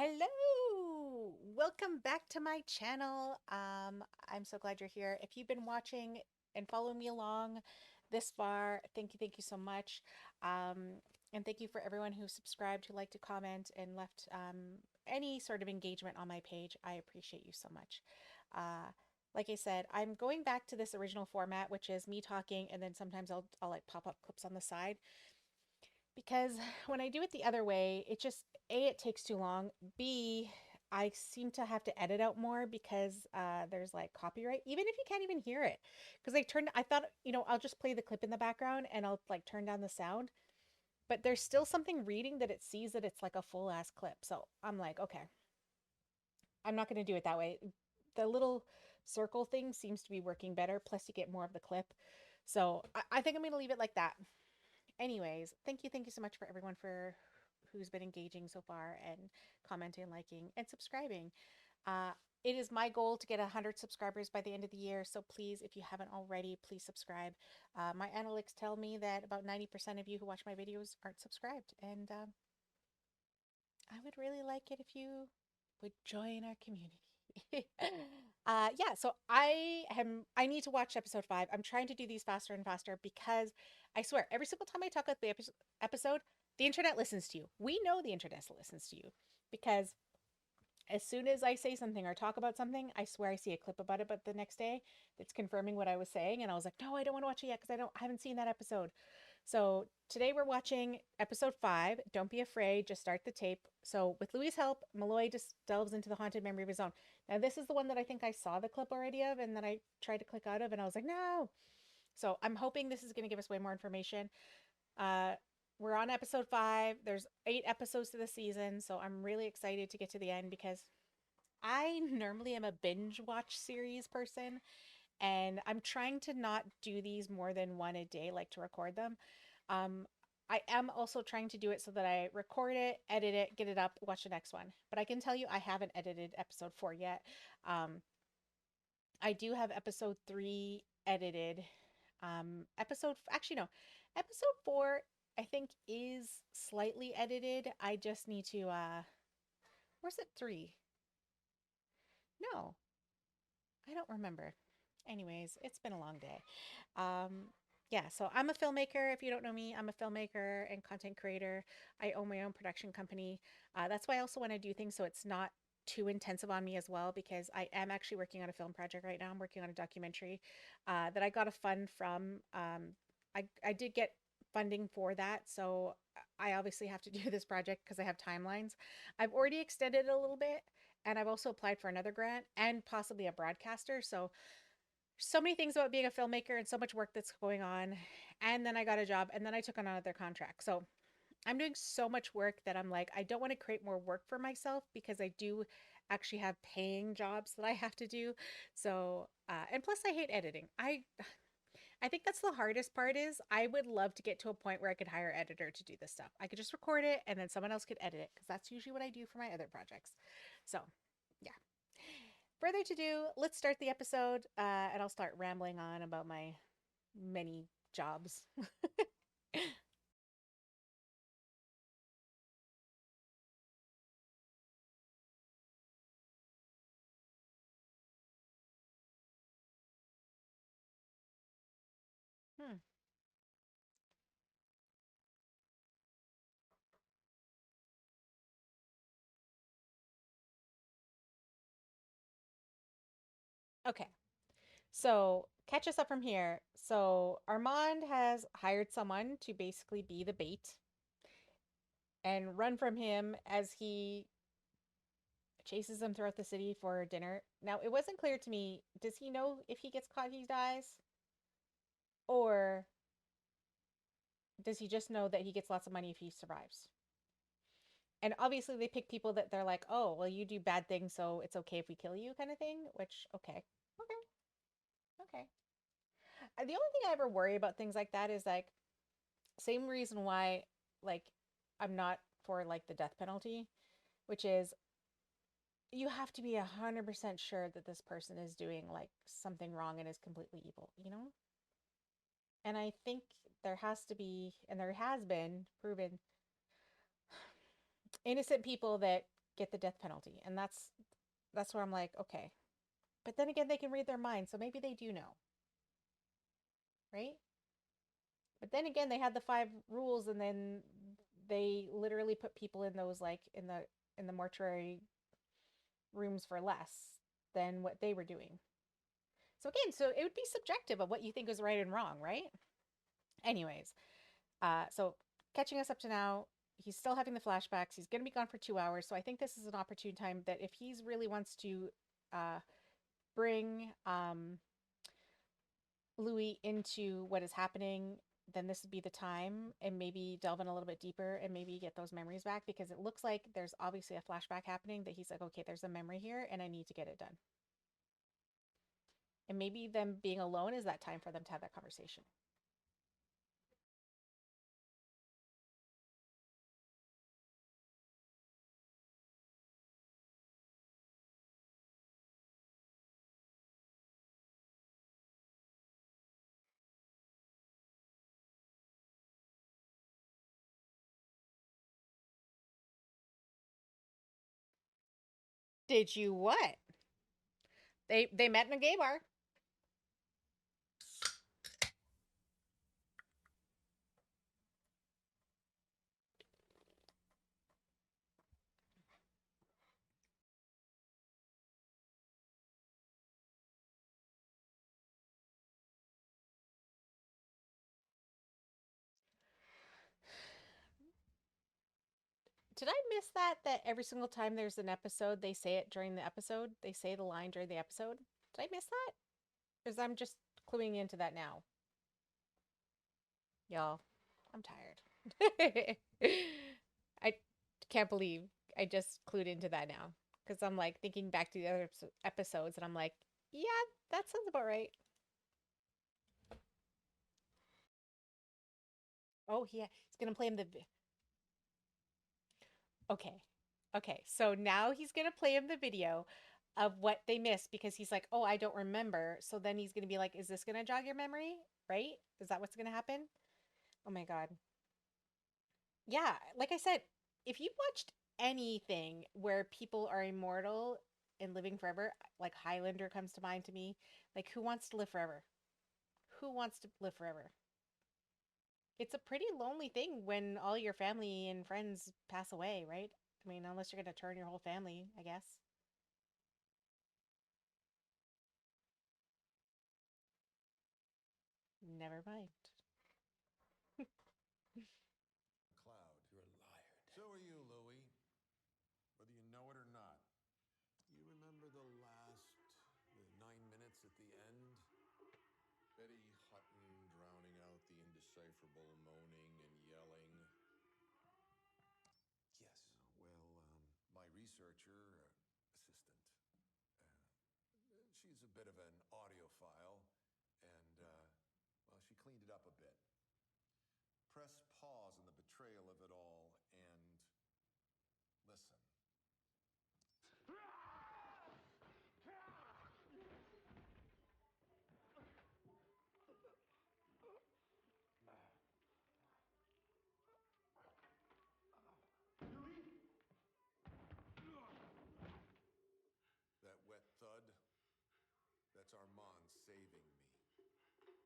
Hello! Welcome back to my channel. I'm so glad you're here. If you've been watching and following me along this far, thank you so much. And thank you for everyone who subscribed, who liked to comment, and left any sort of engagement on my page. I appreciate you so much. Like I said, I'm going back to this original format, which is me talking, and then sometimes I'll like pop up clips on the side because when I do it the other way, it just A, it takes too long. B, I seem to have to edit out more because there's like copyright, even if you can't even hear it. Because I thought, I'll just play the clip in the background and I'll like turn down the sound. But there's still something reading that it sees that it's like a full ass clip. So I'm like, okay, I'm not going to do it that way. The little circle thing seems to be working better. Plus, you get more of the clip. So I think I'm going to leave it like that. Anyways, thank you so much for everyone for who's been engaging so far and commenting, liking, and subscribing. Uh, it is my goal to get 100 subscribers by the end of the year. So please, if you haven't already, please subscribe. My analytics tell me that about 90% of you who watch my videos aren't subscribed. And I would really like it if you would join our community. Yeah, so I need to watch episode 5. I'm trying to do these faster and faster because I swear every single time I talk about the episode, the internet listens to you. We know the internet listens to you because as soon as I say something or talk about something, I swear I see a clip about it, but the next day it's confirming what I was saying, and I was like, no, I don't want to watch it yet because I haven't seen that episode. So today we're watching episode 5. Don't be afraid, just start the tape. So with Louie's help, Molloy just delves into the haunted memory of his own. Now this is the one that I think I saw the clip already of, and then I tried to click out of, and I was like, no. So I'm hoping this is going to give us way more information. Uh, we're on episode 5. There's 8 episodes to the season, so I'm really excited to get to the end because I normally am a binge watch series person, and I'm trying to not do these more than one a day, like to record them. Um, I am also trying to do it so that I record it, edit it, get it up, watch the next one. But I can tell you I haven't edited episode 4 yet. I do have episode 3 edited. Actually, no, episode 4 I think is slightly edited. I just need to, where's it 3? No, I don't remember. Anyways, it's been a long day. Um, yeah, so I'm a filmmaker. If you don't know me, I'm a filmmaker and content creator. I own my own production company. That's why I also want to do things so it's not too intensive on me as well, because I am actually working on a film project right now. I'm working on a documentary that I got a fund from. I did get funding for that, so I obviously have to do this project because I have timelines. I've already extended it a little bit, and I've also applied for another grant and possibly a broadcaster. So many things about being a filmmaker and so much work that's going on. And then I got a job and then I took on another contract. So I'm doing so much work that I'm like, I don't want to create more work for myself because I do actually have paying jobs that I have to do. So, and plus I hate editing. I think that's the hardest part is I would love to get to a point where I could hire an editor to do this stuff. I could just record it and then someone else could edit it because that's usually what I do for my other projects. So, yeah. Further to do, let's start the episode and I'll start rambling on about my many jobs. Hmm. Okay. So, catch us up from here. So, Armand has hired someone to basically be the bait and run from him as he chases him throughout the city for dinner. Now, it wasn't clear to me, does he know if he gets caught, he dies? Or does he just know that he gets lots of money if he survives? And obviously, they pick people that they're like, oh, well, you do bad things, so it's okay if we kill you, kind of thing. Which, okay, okay, okay. The only thing I ever worry about things like that is like, same reason why, like, I'm not for like the death penalty, which is you have to be 100% sure that this person is doing like something wrong and is completely evil, you know? And I think there has to be, and there has been proven innocent people that get the death penalty. And that's where I'm like, okay. But then again, they can read their minds, so maybe they do know, right? But then again, they had the five rules, and then they literally put people in those, like, in the mortuary rooms for less than what they were doing. So again, so it would be subjective of what you think is right and wrong, right? Anyways, so catching us up to now, he's still having the flashbacks. He's going to be gone for 2 hours. So I think this is an opportune time that if he's really wants to bring Louis into what is happening, then this would be the time, and maybe delve in a little bit deeper and maybe get those memories back, because it looks like there's obviously a flashback happening that he's like, okay, there's a memory here and I need to get it done. And maybe them being alone is that time for them to have that conversation. Did you what? They met in a gay bar. Did I miss that every single time there's an episode, they say it during the episode? They say the line during the episode? Did I miss that? Because I'm just cluing into that now. Y'all, I'm tired. I can't believe I just clued into that now. Because I'm like thinking back to the other episodes and I'm like, yeah, that sounds about right. Oh, yeah, he's gonna play him the. Okay. Okay. So now he's going to play him the video of what they missed, because he's like, oh, I don't remember. So then he's going to be like, is this going to jog your memory? Right? Is that what's going to happen? Oh my God. Yeah. Like I said, if you've watched anything where people are immortal and living forever, like Highlander comes to mind to me. Like, who wants to live forever? Who wants to live forever? It's a pretty lonely thing when all your family and friends pass away, right? I mean, unless you're going to turn your whole family, I guess. Never mind. Cloud. You're a liar. So are you, Louie. Whether you know it or not. You remember the 9 minutes at the end? Betty Hutton drowning out the indecipherable moaning and yelling. Yes. My researcher, assistant, she's a bit of an audiophile, and, well, she cleaned it up a bit. Press pause on the betrayal of it all and listen. That wet thud, that's Armand saving me. What?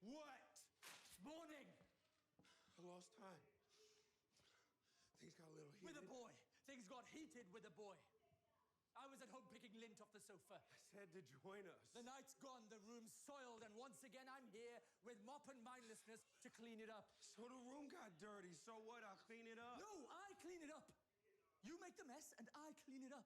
What? Morning! I lost time. Things got a little heated. With a boy. Things got heated with a boy. I was at home picking lint off the sofa. I said to join us. The night's gone, the room's soiled, and once again I'm here with mop and mindlessness to clean it up. So the room got dirty. So what? I'll clean it up. No, I clean it up. You make the mess and I clean it up.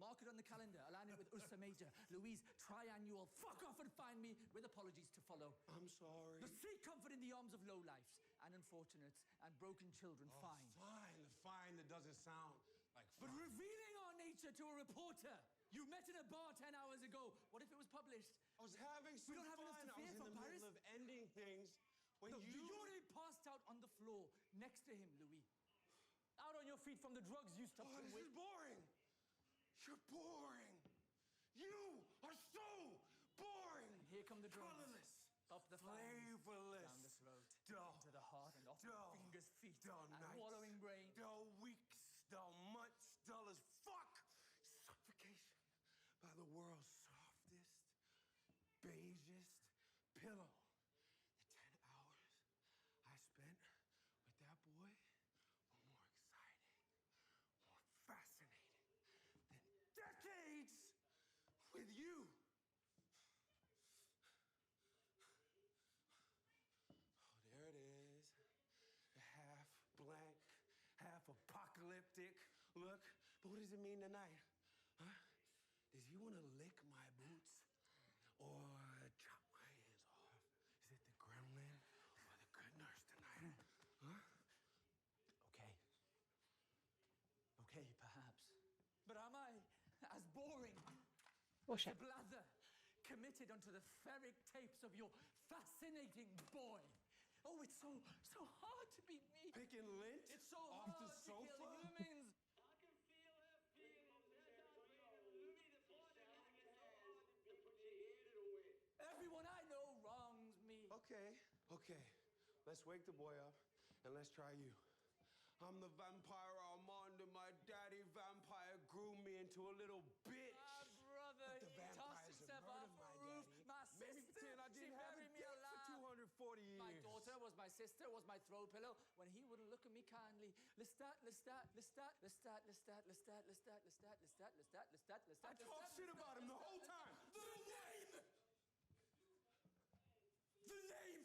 Mark it on the calendar. Align it with Ursa Major. Louise, triannual. Fuck off and find me with apologies to follow. I'm sorry. The seek comfort in the arms of lowlifes and unfortunates and broken children. Oh, fine. Fine. The fine that doesn't sound like fine. But revealing our nature to a reporter. You met in a bar 10 hours ago. What if it was published? I was having some We don't have fun. enough to I fear was in from the Paris. middle of ending things when No, you... Yuri passed out on the floor next to him, Louis. Out on your feet from the drugs you stopped Oh, him this with. is boring. You're boring. the drugs, colorless, up the flavorless, down the throat, dull, into the heart, and off dull, the fingers, feet, dull and nights, wallowing brain. dull weeks, dull months, dull as fuck. Suffocation by the world's softest, beigest pillow. The 10 hours I spent with that boy were more exciting, more fascinating than decades with you. Oh, there it is. The half blank, half apocalyptic look. But what does it mean tonight? Huh? Does he want to lick my boots or chop my hands off? Is it the gremlin or the good nurse tonight? Huh? Okay. Okay, perhaps. But am I as boring as the blather committed onto the ferric tapes of your fascinating boy? Oh, it's so hard to be me. Picking lint It's so off hard the to sofa? kill humans. Everyone I know wrongs me. Okay. Let's wake the boy up and let's try you. I'm the vampire Armand, and my daddy vampire grew me into a little bitch. My brother, But the he tossed vampires himself have off murdered a my roof. daddy. My Made me sister, pretend I she didn't have a buried me dick alive. for 240 years. My daughter was my sister, was my throw pillow when he wouldn't look at me kindly. Lestat, Lestat, Lestat, Lestat, Lestat, Lestat, Lestat, Lestat, Lestat, Lestat, Lestat, Lestat. I talked shit about him the whole time. The name!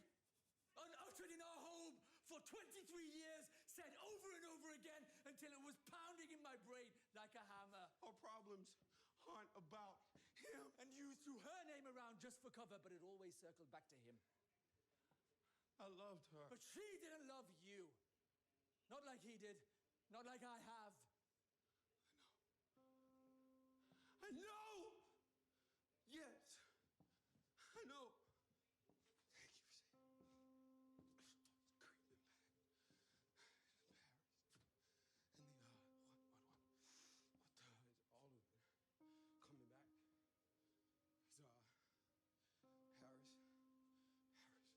Unuttered in our home for 23 years, said over and over again until it was pounding in my brain like a hammer. Our problems aren't about him. And you threw her name around just for cover, but it always circled back to him. I loved her. But she didn't love you. Not like he did. Not like I have. I know! Yes. I know. Thank you for saying it's creeping back. Paris. And the, what the, it's all of it. Coming back.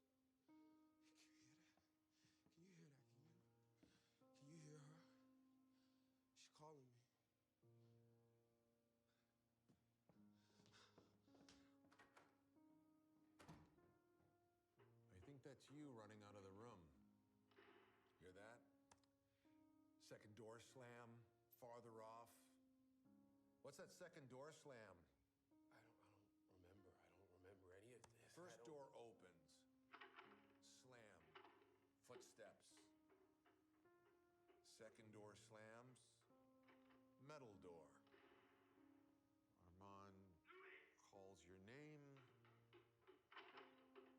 It's, Harris. Can you hear that? Can you hear her? She's calling me. I think that's you running out of the room. Hear that? Second door slam, farther off. What's that second door slam? I don't remember. I don't remember any of this. First door opens. Slam. Footsteps. Second door slams. Metal door. Armand calls your name.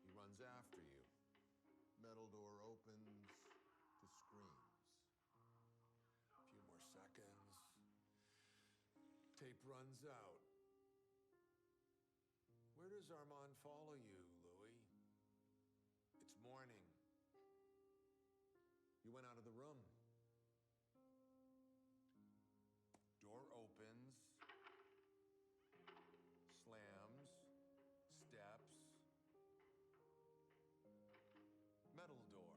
He runs after you. Metal door opens to screams. A few more seconds. Tape runs out. Where does Armand follow you, Louie? It's morning. You went out of the room. Door opens. Slams. Steps. Metal door.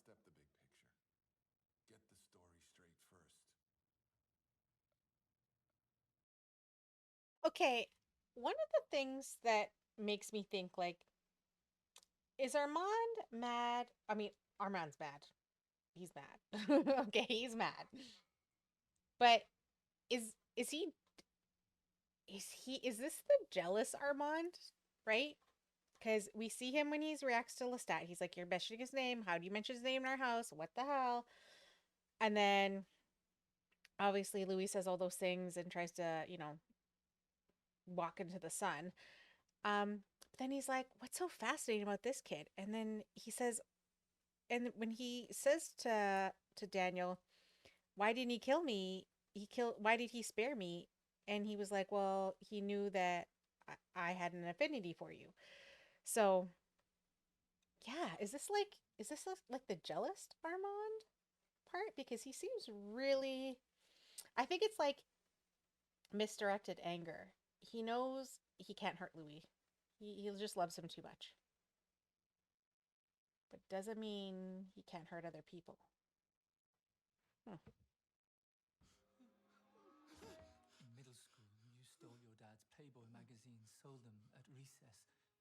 sidestep the big picture. Get the story straight first. Okay, one of the things that makes me think, like, is Armand mad? I mean, Armand's mad. He's mad. Okay, he's mad. But is is this the jealous Armand? Right? Because we see him when he reacts to Lestat. He's like, "You're mentioning his name. How do you mention his name in our house? What the hell?" And then obviously Louis says all those things and tries to, walk into the sun. But then he's like, "What's so fascinating about this kid?" And then he says, and when he says to Daniel, "Why didn't he kill me? Why did he spare me?" And he was like, "Well, he knew that I had an affinity for you." So, yeah, is this like the jealous Armand part? Because he seems really, I think it's like misdirected anger. He knows he can't hurt Louis. He just loves him too much. But doesn't mean he can't hurt other people. Hmm. In middle school, you stole your dad's Playboy magazine, sold them at recess.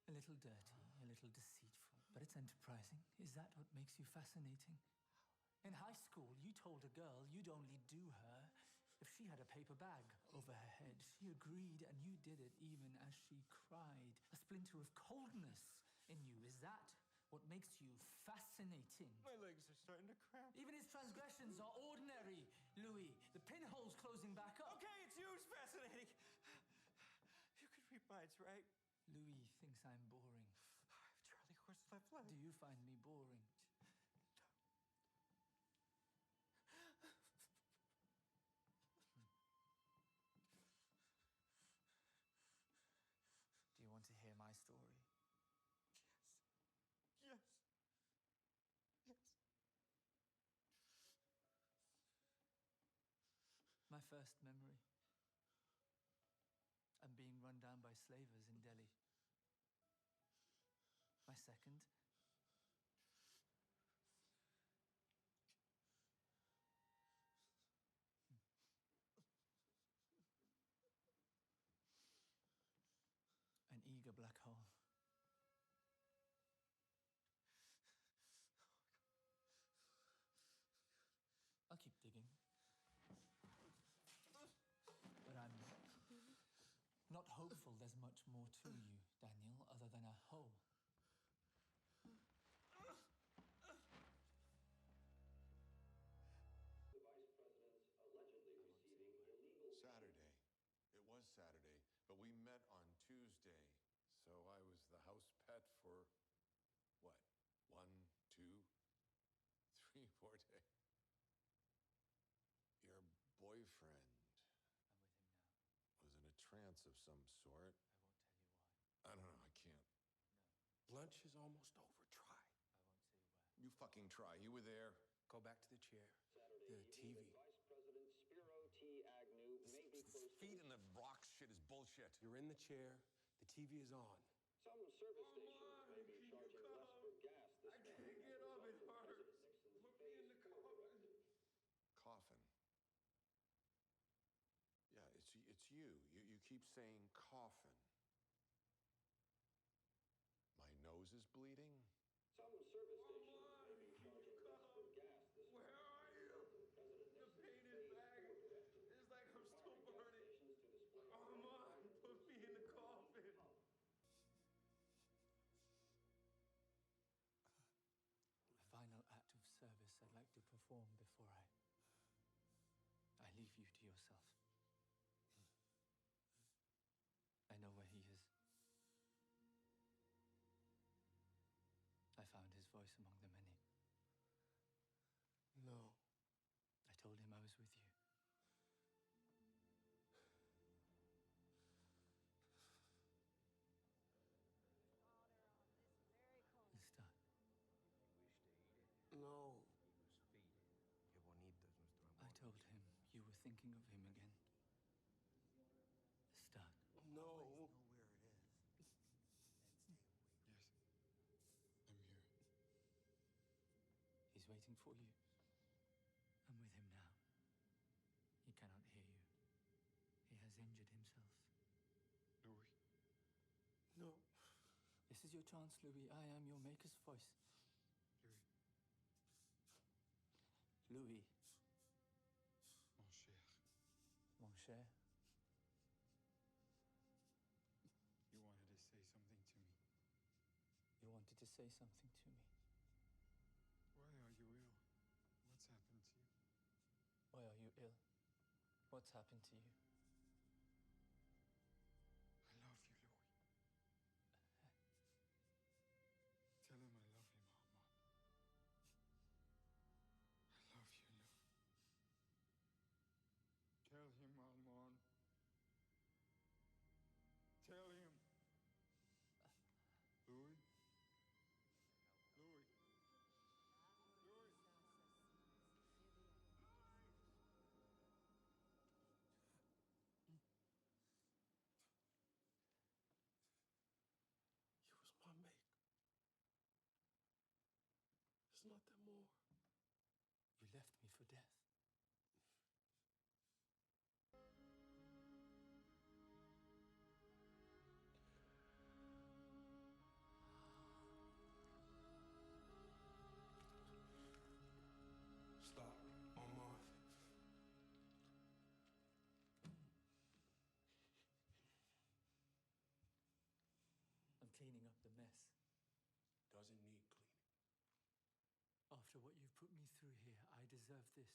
A little dirty, a little deceitful, but it's enterprising. Is that what makes you fascinating? In high school, you told a girl you'd only do her if she had a paper bag over her head. She agreed, and you did it even as she cried. A splinter of coldness in you. Is that what makes you fascinating? My legs are starting to cramp. Even his transgressions are ordinary, Louis. The pinhole's closing back up. Okay, it's you who's fascinating. You could read minds, right? Louis thinks I'm boring. Charlie horse left leg. Do you find me boring? Do you want to hear my story? Yes. Yes. My first memory. I'm being run down by slavers in Delhi. My second. An eager black hole. I'll keep digging. But I'm not hopeful there's much more to you, Daniel, other than a hole. Saturday. It was Saturday, but we met on Tuesday. So I was the house pet for what? 1, 2, 3, 4 days. Your boyfriend I'm with him now. was in a trance of some sort. I won't tell you why. I don't know, I can't. Lunch is almost over. Try. I won't say why. You fucking try. You were there. Go back to the chair. The TV. Vice President Spiro T. Agnew may be close to Feet in the rocks shit is bullshit. You're in the chair. The TV is on. some service stations may be charging less for gas this morning as a result of President Nixon's Phase 4 directive. Coffin. Yeah, it's you. You keep saying coffin. My nose is bleeding. Some service stations may be charging less for gas this morning as a result of President Nixon's Phase 4 directive. It's like I'm still Requiring gas burning. stations to display Armand, put me in the coffin. A final act of service I'd like to perform before I leave you to yourself. I know where he is. I found his voice among the many. No. I told him I was with you. Lestat, No. I told him you were thinking of him again. Lestat, No. Yes. I'm here. he's He's waiting for you. I'm with him now. He cannot hear you. He has injured himself. Louis. No. This is your chance, Louis. I am your maker's voice. Louis. Louis. Mon cher. Mon cher. You wanted to say something to me. You wanted to say something to me. Why are you ill? What's happened to you? Why are you ill? What's happened to you? I love you, Louis. Tell him I love him, Armand. I love you, Louis. Tell him, Armand. Tell him. Louis. Louis. Louis. You was my mate. There's nothing more. You left me for death. Stop, Armand. I'm cleaning up the mess. Doesn't need cleaning. After what you've put me through here, I deserve this.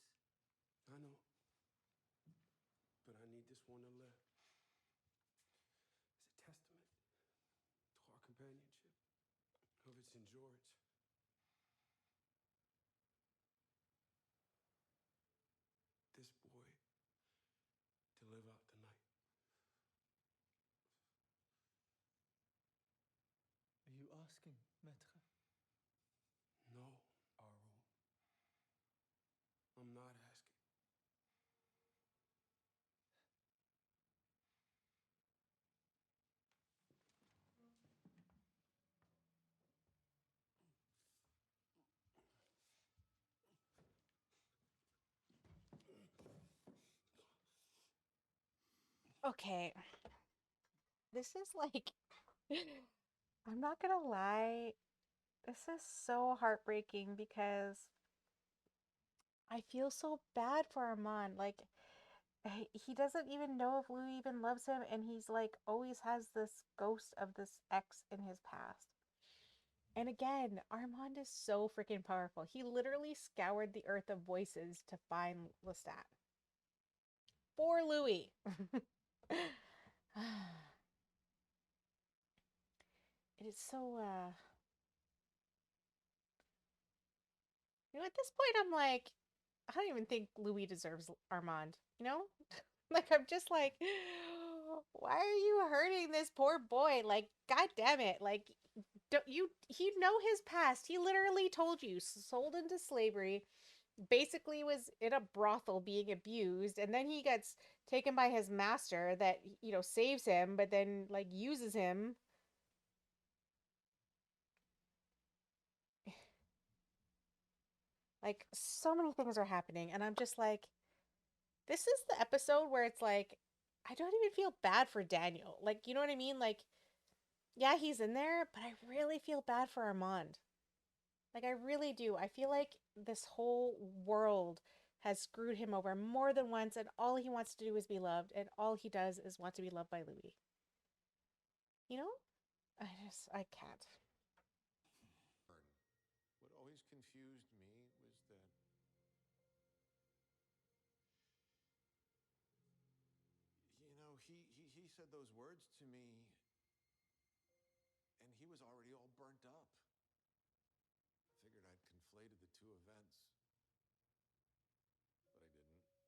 I know. But I need this one to live. As a testament to our companionship, of its endurance. This boy to live out the night. Are you asking, Maître? No, Arul. I'm not asking. Okay, this is like, I'm not gonna lie, this is so heartbreaking because I feel so bad for Armand. Like, he doesn't even know if Louis even loves him, and he's like always has this ghost of this ex in his past. And again, Armand is so freaking powerful. He literally scoured the earth of voices to find Lestat for Louis. It is so at this point I'm like, I don't even think Louis deserves Armand, you know? Like, I'm just like, why are you hurting this poor boy? Like, god damn it. Like, don't you know his past. He literally told you, sold into slavery, basically was in a brothel being abused, and then he gets taken by his master that, saves him, but then like uses him. Like, so many things are happening, and I'm just like, this is the episode where it's like, I don't even feel bad for Daniel. Like, you know what I mean? Like, yeah, he's in there, but I really feel bad for Armand. Like, I really do. I feel like this whole world has screwed him over more than once, and all he wants to do is be loved, and all he does is want to be loved by Louis. You know? I can't. What always confused me was that he said those words to me and he was already all burnt up. Figured I'd conflated the two events, but I didn't because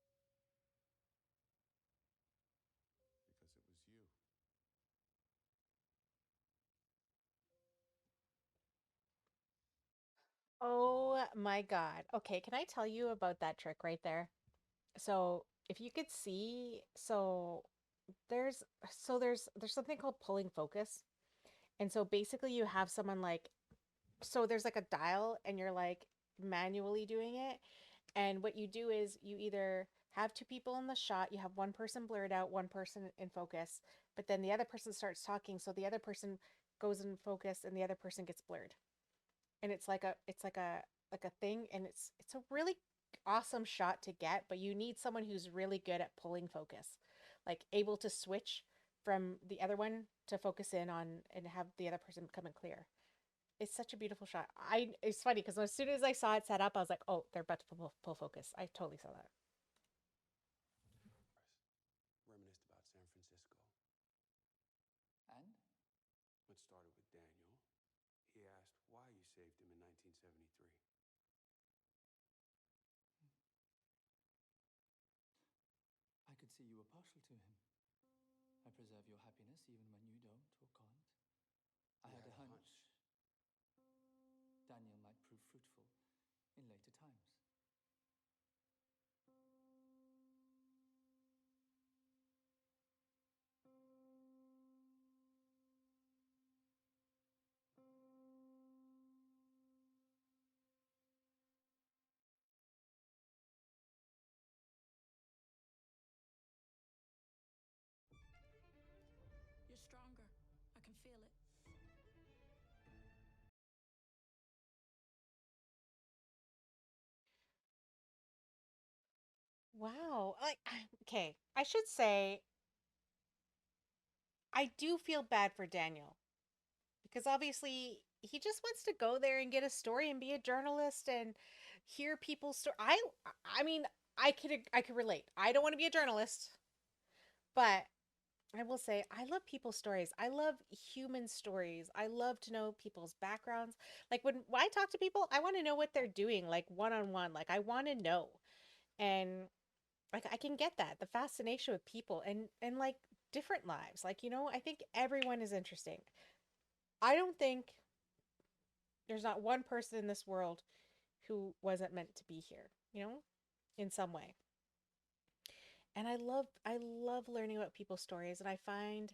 it was you. Oh my God. Okay, can I tell you about that trick right there? So, if you could see, there's there's something called pulling focus. And so basically you have someone like, so there's like a dial, and you're like manually doing it. And what you do is you either have two people in the shot, you have one person blurred out, one person in focus, but then the other person starts talking, so the other person goes in focus and the other person gets blurred. And it's like a thing, and it's a really awesome shot to get, but you need someone who's really good at pulling focus, like able to switch from the other one to focus in on and have the other person come in clear. It's such a beautiful shot. It's funny because as soon as I saw it set up, I was like, oh, they're about to pull focus. I totally saw that. Reminisced about San Francisco. And? It started with Daniel. He asked why you saved him in 1973. I could see you were partial to him. I preserve your happiness even when you don't or can't. I He had had a a hunch Daniel might prove fruitful in later times. You're stronger. I can feel it. Wow. Like, okay, I should say I do feel bad for Daniel because obviously he just wants to go there and get a story and be a journalist and hear people's story. I mean, I could relate. I don't want to be a journalist, but I will say I love people's stories. I love human stories. I love to know people's backgrounds. Like when I talk to people, I want to know what they're doing, like one on one. Like I want to know. And like I can get that, the fascination with people and like different lives. Like, I think everyone is interesting. I don't think there's not one person in this world who wasn't meant to be here, in some way. And I love learning about people's stories, and I find